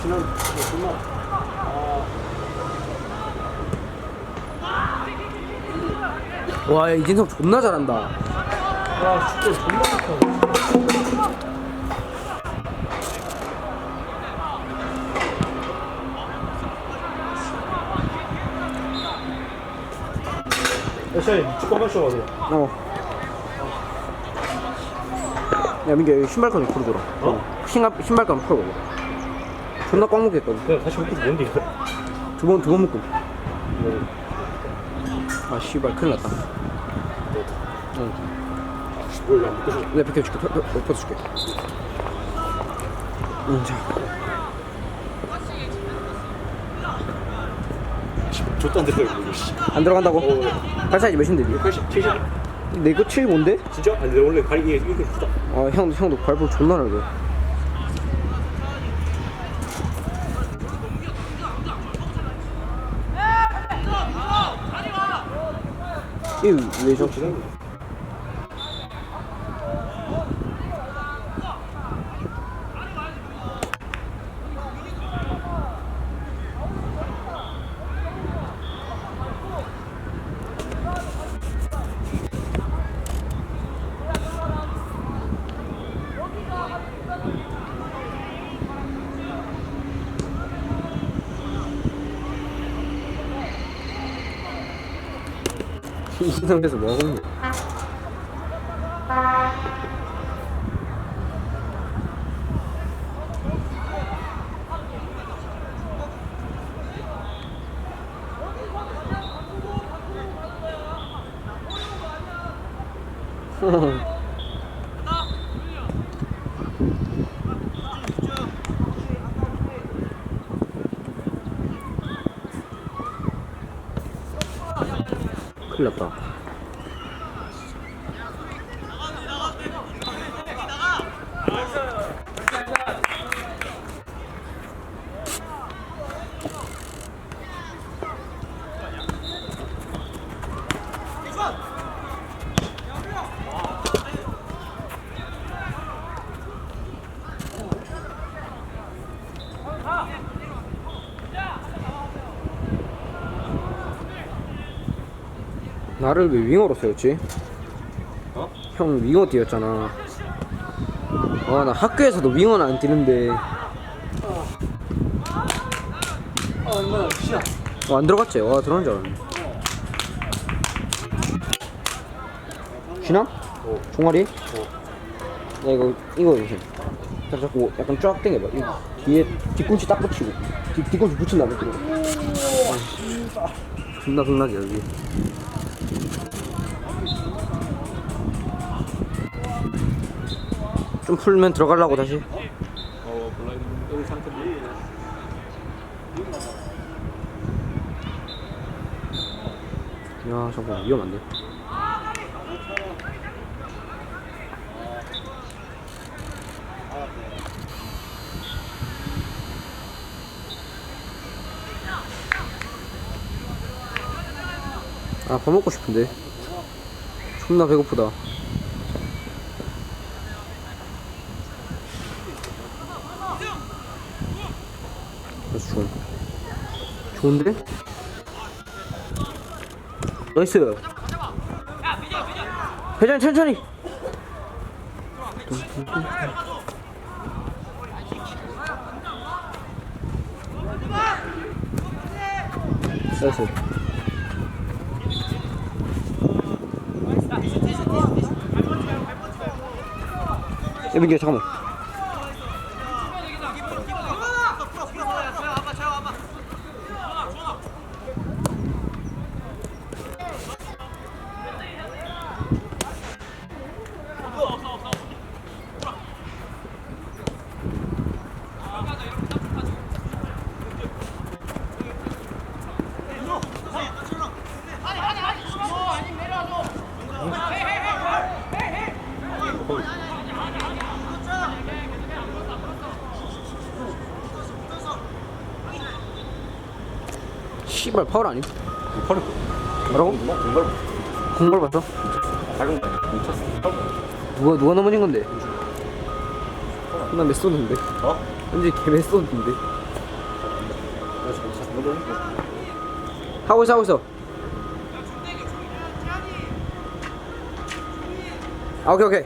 지난 정말 와, 야, 이진성 존나 잘한다. 와 진짜 존나 좋다. 야, 축구 한번 쉬어가지고. 야, 민규 여기 신발끈 풀어 돌아. 신발끈 풀어 먹어. 존나 꽉 먹겠거든. 그냥 다시 먹고 뭔데 이거? 두 번 묶음. 아, 씨발, 큰일 났다. 응. 뭘 안 먹고 싶어? 내가 비켜줄게. 덮어줄게. 응, 자. 좆도 안 들어가 이거. 안 들어간다고? 발 사이즈 몇인데, 니? 80, 70? 내 이거 7 뭔데? 진짜? 아니 내가 원래 발이 이렇게 크다. 아, 형도 발볼 존나 넓어. 이거 왜 저렇게? 이 상태에서 뭐하고 있냐? 큰일 났다. 나를 왜 윙어로 세웠지? 어? 형 윙어 뛰었잖아. 아, 나 학교에서도 윙어는 안 뛰는데. 얼마나 시야? 안 들어갔지? 와, 들어간 줄 알았네. 쉬나? 종아리? 야, 이거 조심. 자꾸 약간 쫙 당겨봐. 이 뒤에 뒤꿈치 딱 붙이고. 뒤꿈치 붙인 다음에 들어. 존나 흥나게 여기. 좀 풀면 들어가려고 다시. 몰라 여기 상태인데. 야, 잠깐 위험한데. 아, 밥 먹고 싶은데. 존나 배고프다. 그래서 좋은데? 나이스. 회장 천천히. 나이스. 민규 잠깐만. 씨발 파울 아님? 파울. 뭐라고? 공발 봤어? 작은 거 미쳤어. 누가 넘어진 건데? 나 메쏘는데. 어? 현재 개 메쏘는데. 하고 있어 하고 있어. 아 오케이 오케이.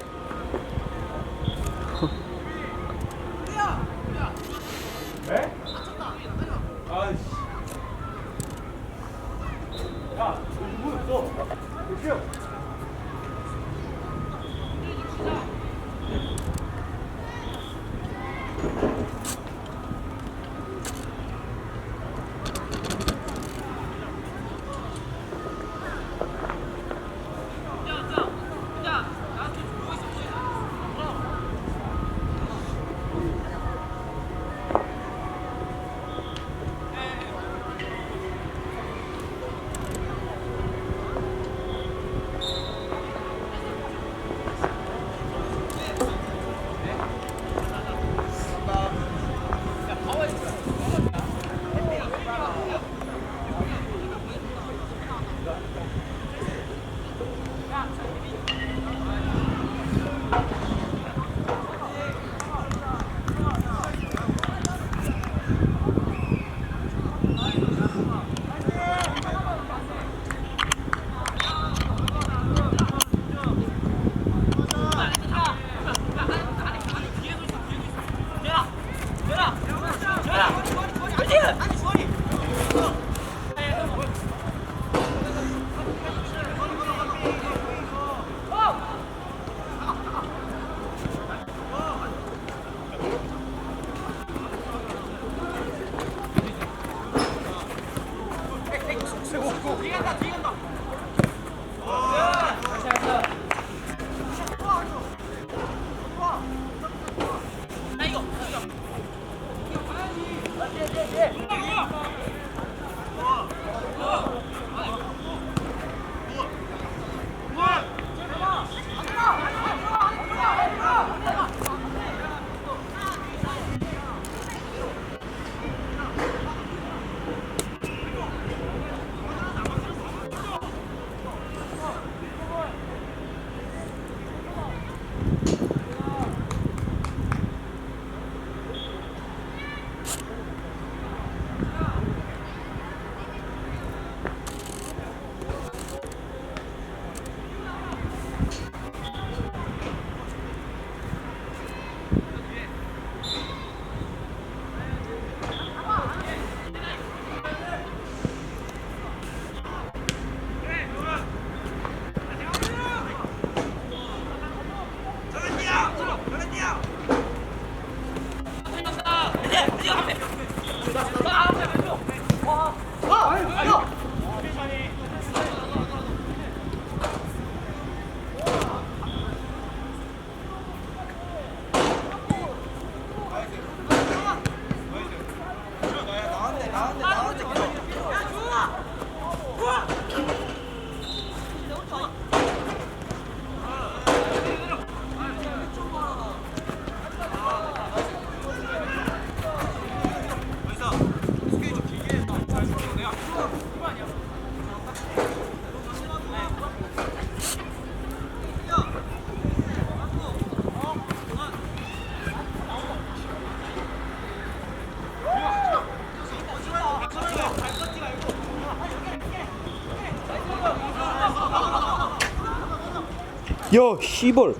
야, 씨발.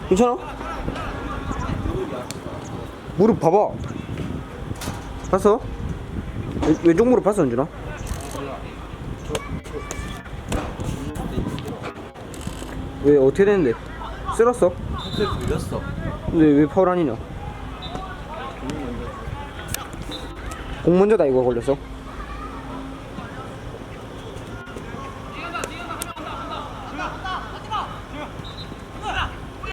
괜찮아? 무릎 봐봐. 봤어? 왼쪽 무릎 봤어, 은준아? 왜, 어떻게 됐는데? 쓸었어? 확실히 밀렸어. 근데 왜 파울 아니냐? 공 먼저다, 이거 걸렸어?